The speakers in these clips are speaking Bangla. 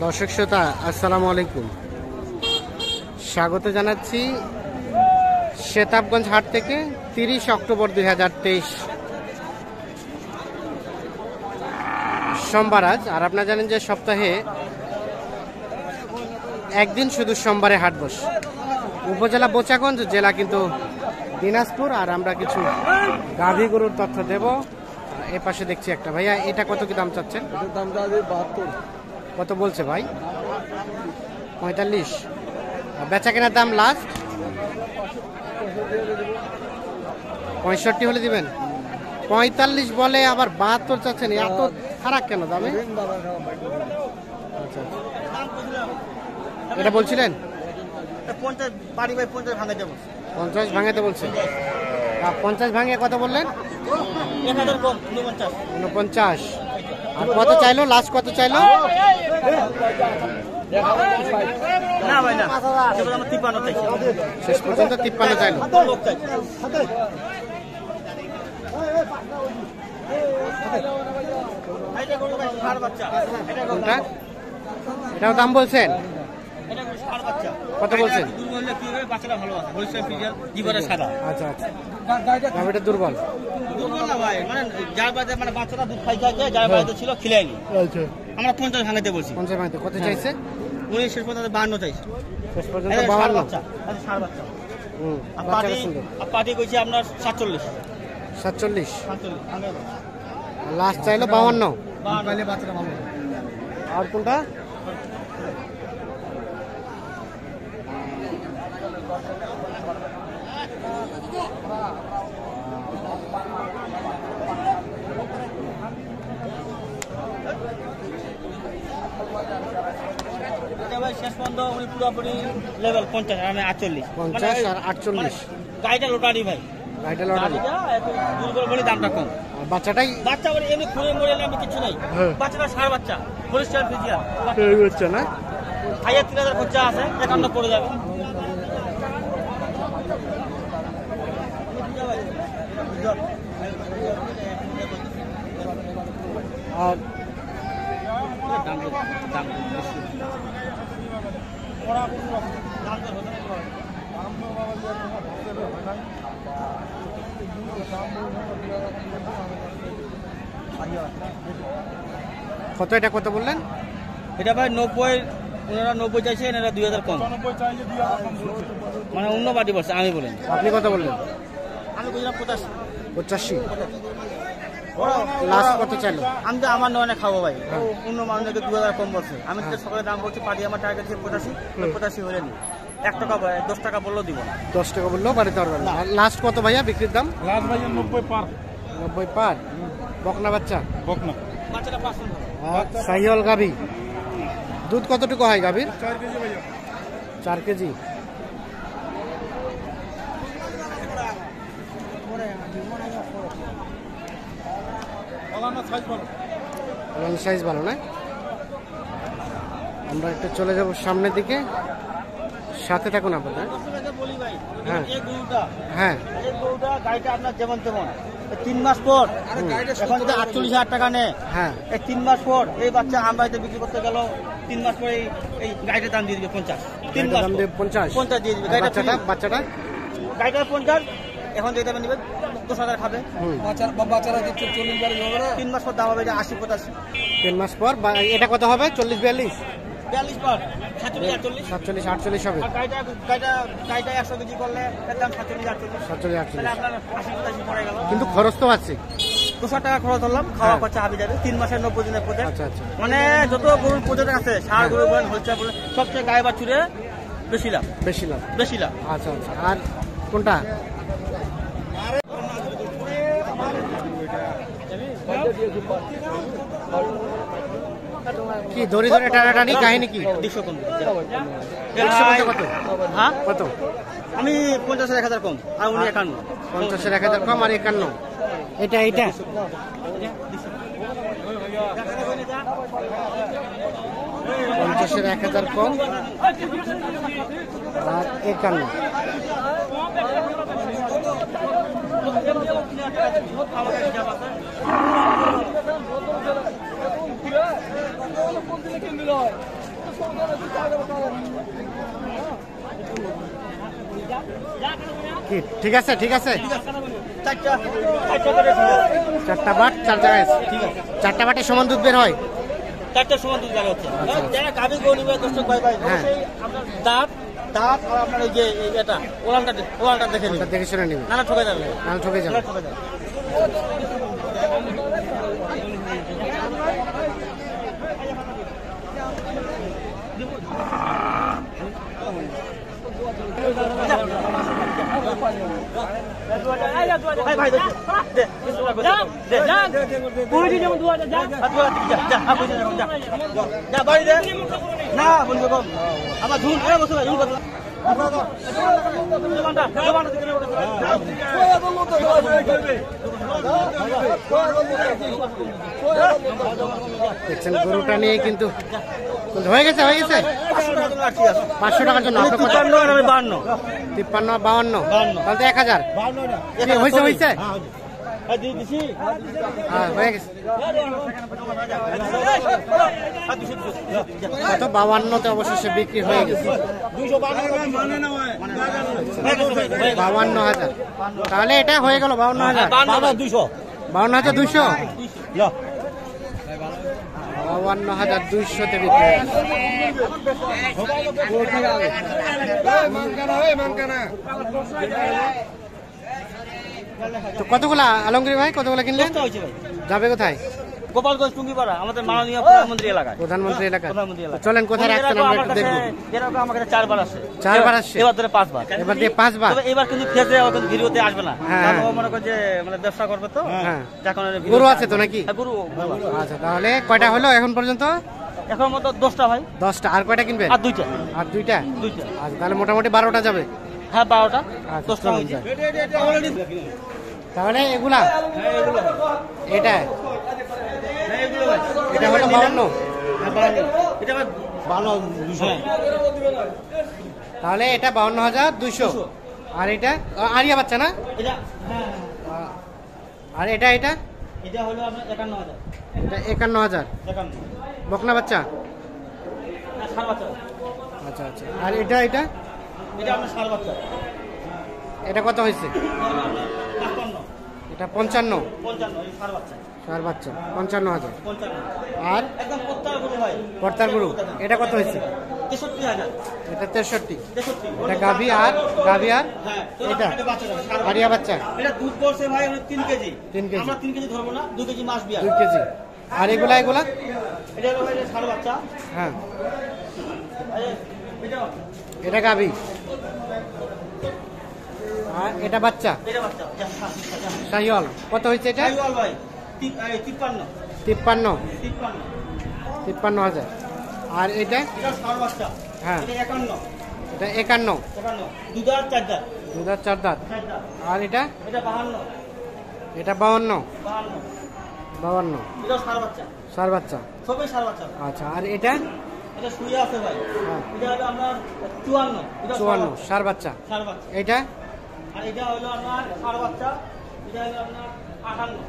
দর্শক শ্রোতা আসসালামু আলাইকুম, স্বাগত জানাচ্ছি শেতাবগঞ্জ হাট থেকে। 30 অক্টোবর 2023 সোমবার আজ। আর আপনারা জানেন যে সপ্তাহে একদিন শুধু সোমবারে হাট বসে। উপজেলা বোচাগঞ্জ, জেলা কিন্তু দিনাজপুর। আর আমরা কিছু গাভী গরুর তথ্য দেব। এ পাশে দেখছি একটা ভাইয়া, এটা কত কি দাম চাচ্ছেন? দাম 72। কত বলছে ভাই? 45। বেচা কেনার দাম লাস্ট 65 হলে দিবেন। 45 বলে আবার 72 চাচ্ছেন, এত ফারাক কেন দামে? আচ্ছা, এটা বলছিলেন 50 ভাঙাতে বলছে। 50 ভাঙে কত বললেন? 49। আর কত চাইলো লাস্ট? কত চাইলো? শেষ পর্যন্ত 53 চাইলো। কোনটা? এটাও দাম বলছেন? কত বলছেন? আচ্ছা আচ্ছা, এটা দুর্বল। আমরা 50 ভাঙাতে বলছি। 50 ভাঙতে কত চাইছে? উনি শেষ পর্যন্ত 52 চাইছে। শেষ পর্যন্ত 52। পার্টি কইছে আপনার 47। লাস্ট চাইলো 52। আর কোনটা? শেষ পর্যন্ত উনি পুরোপুরি লেভেল 50 আর আমি 48। 50 আর 48। গাড়িটা লোটারি ভাই, গাড়িটা লটারি। দুর্বল বলে দামটা কম। বাচ্চা বলে এমনি খুঁড়ে মরে আমি কিছু নাই। বাচ্চাটা সার বাচ্চা, পরিষ্কার ফিজিয়া হচ্ছে না। 3000 খরচা আছে, 51 পড়ে যাবে। আর কত? এটা কত বললেন? এটা ভাই 90। ওনারা 90 চাইছে, এনারা 2000 কম। মানে অন্য পার্টি বলছে, আমি বলেন। আপনি কত বললেন? আমি বললাম 85। লাস্ট কত চাইলো? আমি তো আমার নয়নে খাবো ভাই, অন্য মানুষকে 2000 কম বলছে। আমি তো সকালে দাম বলছি, পার্টি আমার টার্গেট 85 হলে নি 1 টাকা 10 টাকা বললেও দিব না। 10 টাকা বললেও বাড়িতে পারবেন না। লাস্ট কত ভাইয়া বিক্রির দাম? লাস্ট ভাই 90 পার। 90 পার। বকনা বাচ্চা? বকনা বাচ্চাটা 500। সাহিওয়াল গাভী। দুধ কতটুকু হয় গাভীর? 4 কেজি ভাই। 4 কেজি। সাইজ ভালো না? আমরা একটু চলে যাব সামনের দিকে, সাথে থাকুন আপনাদের। হ্যাঁ হ্যাঁ, গাড়িটা আপনার যেমন তেমন 3 মাস পর এখন যদি 48,000 টাকা নেয়, হ্যাঁ, এই 3 মাস পর এই বাচ্চা আমবাড়িতে বিক্রি করতে গেল 3 মাস পরে এই গাড়িটার দাম দিয়ে দিবে 50। 3 মাস 50 দিয়ে দিবে। বাচ্চাটা গাড়িটার 50, এখন দিয়ে দেবেন নিবে 10,000 খাবে। বাচ্চারা 3 মাস পর দাম হবে 80-85। 3 মাস পর এটা কত হবে? 40-42? 42 পর 47-48 হবে। গাড়িটা 100 কেজি করলে এর দাম 47-48। তাহলে আপনার 80-85 পড়ে গেল। কিন্তু খরচ তো আছে। 200 টাকা খরচ ধরলাম, খাওয়া খরচা হাবি যাবে। 3 মাসের 90 দিনের প্রজেক্ট। আচ্ছা আচ্ছা, মানে যত গরুর প্রজেক্ট আছে, ষাঁড় গরু বলেন, হলচা বলেন, সবচেয়ে গায়ে বাছুরে বেশি লাভ। আচ্ছা আচ্ছা। আর কোনটা? কি ধরে ধরে টানাটানি কাহিনী কি? 200 কম। কত? হ্যাঁ কত? আমি 50-এর 1000 কম, আর উনি 51। 50-এর 1000 কম আর 51। এটা 50-এর 1000 কম আর 51। কি ঠিক আছে ঠিক আছে, চারটা করে ঠিক আছে। 4টা বাট 4 জায়গায় আছে। ঠিক আছে, 4টা বাটে সমান দুধ বের হয়। 4টার সময় দুধ বের হচ্ছে। যারা গাভী গরু নিবে দর্শক ভাই ভাই, হ্যাঁ। অবশ্যই আপনার দাঁত দাঁত আর আপনার এই যে এটা ওলানটা দেখে ওটা নিন, দেখে শুনে নিবে, নানা ঠকে যাবে, নাহলে ঠকে যাবে। নানা ঠকে যাবে। ভাই ভাই দে যা বাড়ি দে না বলবো কম আমার ধুন এ বসে ভাই ধুন দেখছেন গরুটা নিয়ে কিন্তু হয়ে গেছে 500 টাকার জন্য আপনার কত? 52 53 52 তাহলে তো 1000 হয়েছে হয়েছে। হ্যাঁ হয়ে গেছে। কত 52তে অবশেষে বিক্রি হয়ে গেছে 52,000। তাহলে এটা হয়ে গেল 52,000 200 52,200 52,200তে বিক্রি হয়ে গেছে। তো কতগুলা আলমগীর ভাই, কতগুলা কিনলেন? যাবে কোথায়? গোপালগঞ্জ টুঙ্গিপাড়া, আমাদের মাননীয় প্রধানমন্ত্রী এলাকায়। প্রধানমন্ত্রী এলাকা। প্রধানমন্ত্রী এলাকা। চলেন কোথায় রাখছেন আমরা একটু দেখবো। এরকম আমার কাছে 4 বার আসে, 4 বার আসছে, এবার ধরে 5 বার, এবার দিয়ে 5 বার। তবে এবার কিন্তু ফেজে কিন্তু ভিডিওতে আসবে না, হ্যাঁ। কারণ ও মনে করে যে মানে ব্যবসা করবে তো, হ্যাঁ। এখন গরু আছে তো নাকি? হ্যাঁ, গরু আছে। আচ্ছা তাহলে কয়টা হলো এখন পর্যন্ত? এখন মতো 10টা ভাই, 10টা। আর কয়টা কিনবেন? আর 2টা। আর 2টা। 2টা, আচ্ছা তাহলে মোটামুটি 12টা যাবে। হ্যাঁ 12টা, আচ্ছা, 10টা চলুন হয়েছে। তাহলে এগুলা এটা হ্যাঁ, এগুলো ভাই। এটা হলো 52। হ্যাঁ, 52 এটা ভাই 52 তাহলে এটা 52,200। আর এটা আরিয়া বাচ্চা না? এটা হ্যাঁ, আর এটা এটা এটা হলো আপনার 51,000। এটা 51,000 51 বকনা বাচ্চা। না, ষাঁড় বাচ্চা। আচ্ছা আচ্ছা। আর এটা এটা এটা আপনার ষাঁড় বাচ্চা। এটা কত হয়েছে? এটা হলো আপনার 55 এটা 55 55 এই ষাঁড় বাচ্চা। চার বাচ্চা 55,000। 55 আর একদম প্রত্যার গরু ভাই, পর্তার গরু এটা কত হয়েছে? 63,000। এটা 63। 63 এটা গাভী আর হ্যাঁ, এটা এটা বাচ্চা যাবে, ষাঁড় আরিয়া বাচ্চা এটা দুধ পড়ছে ভাই 3 কেজি। 3 কেজি। আমরা 3 কেজি ধরবো না, 2 কেজি মাস বিয়া। 2 কেজি। আর এগুলা এগুলা এটা হলো ভাই ষাঁড় বাচ্চা। হ্যাঁ এটা এটা গাভী আর এটা বাচ্চা এটা বাচ্চা শাহিওয়াল। কত হয়েছে এটা? শাহিওয়াল ভাই 53 53 53 53,000। আর এটা এটা ষাঁড় বাচ্চা। হ্যাঁ এটা 51 এটা 51 51 দুধ আর 4 দাঁত। দুধ আর 4 দাঁত। 4 দাঁত। আর এটা এটা 52 এটা 52 52 52 এটা ষাঁড় বাচ্চা, চার বাচ্চা। সবই ষাঁড় বাচ্চা। আচ্ছা আর এটা এটা শুয়ে আছে ভাই, হ্যাঁ এটা হলো আপনার 54 এটা 54 চার বাচ্চা। ষাঁড় বাচ্চা। এটা আর এটা হলো আপনার ষাঁড় বাচ্চা, এটা হলো আপনার 58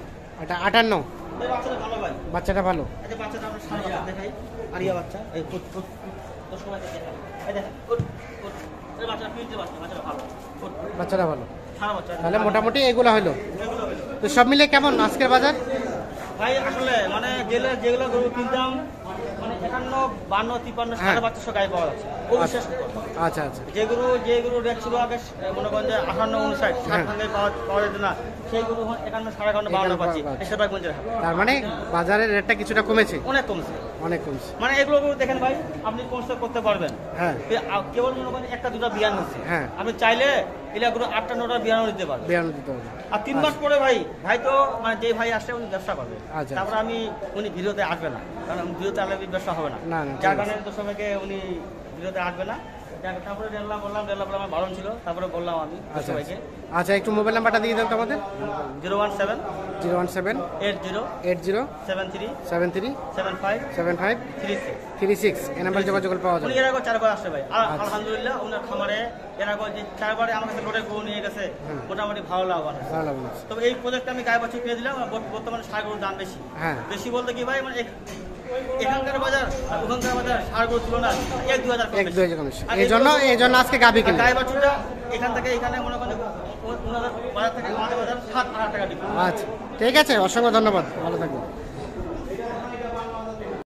এটা 58 এই বাচ্চাটা ভালো ভাই, বাচ্চাটা ভালো। এটা বাচ্চাটা আমরা ষাঁড় বাচ্চা দেখাই, আরিয়া বাচ্চা। এই তো সময় দেখাই, এই দেখেন এই বাচ্চা পিনতে বাচ্চাটা ভালো, বাচ্চাটা ভালো। ষাঁড় বাচ্চা। তাহলে মোটামুটি এগুলো হলো। এগুলো হলো তো সব মিলে কেমন আজকের বাজার? ভাই আসলে মানে যেগুলো গরু কিনতাম মানে 51 52 53 হ্যাঁ। 52 গায়ে পাওয়া যাচ্ছে, অবিশ্বাস আচ্ছা আচ্ছা যে গরু রেট ছিল আগে মনে করেন যে 58 59 হ্যাঁ। 60 ভাঙে পাওয়া যেত না, সেই গরু 51 52 52 পাচ্ছি, এসব ভাই বলছে তার মানে বাজারের রেটটা কিছুটা কমেছে, অনেক কমছে। অনেক কমছে। মানে এগুলো গরু দেখেন ভাই, আপনি কনস্ট্রাক্ট করতে পারবেন, হ্যাঁ কেবল মনে করেন একটা দুটো বিয়ান হচ্ছে, হ্যাঁ। আপনি চাইলে এগুলো গরু 8টা 9টা বিয়ান দিতে পারবেন। বিয়ান্ন দিতে হবে। আর 3 মাস পরে ভাই তো মানে যে ভাই আসছে উনি ব্যবসা করবে, আচ্ছা। তারপরে উনি ভিডিওতে আসবে না, কারণ ভিডিওতে আসলে ব্যবসা হবে না, না, না, ঠিক যার আছে। কারণে তো সবাইকে উনি ভিডিওতে আসবে না। তারপরে বললাম আমার বারণ ছিল, তারপরে বললাম আমি আচ্ছা সবাইকে আচ্ছা একটু মোবাইল নাম্বারটা দিয়ে দেন তো আমাদের। 017 017 80 80 73 73 75 75 36। 36 এই নাম্বার যোগাযোগ করলে পাওয়া উনি যাবে। এর আগে 4 বার আসছে ভাই, আর আচ্ছা। আলহামদুলিল্লাহ ওনার খামারে এর আগে যে 4 বারে আমার কাছে লোডে গরু নিয়ে গেছে, হুম। মোটামুটি ভালো লাভবান আছে। ভালো লাগবে। তবে এই প্রজেক্টটা আমি গায়ে বছর কিনে দিলাম, বর্তমানে ষাঁড় গরুর দাম বেশি। হ্যাঁ বেশি বলতে কি ভাই মানে এখানকার বাজার আর ওখানকার বাজার সারগুলো তুলনা 1-2 হাজার এক দুই হাজার কমিশন। এই জন্য আজকে গাভী কিনে। গায়ে বাছুরটা এখান থেকে এখানে মনে করেন ওনাদের বাজার থেকে আমাদের বাজার 7-8 টাকা বিক্রি। আচ্ছা ঠিক আছে, অসংখ্য ধন্যবাদ, ভালো থাকবেন।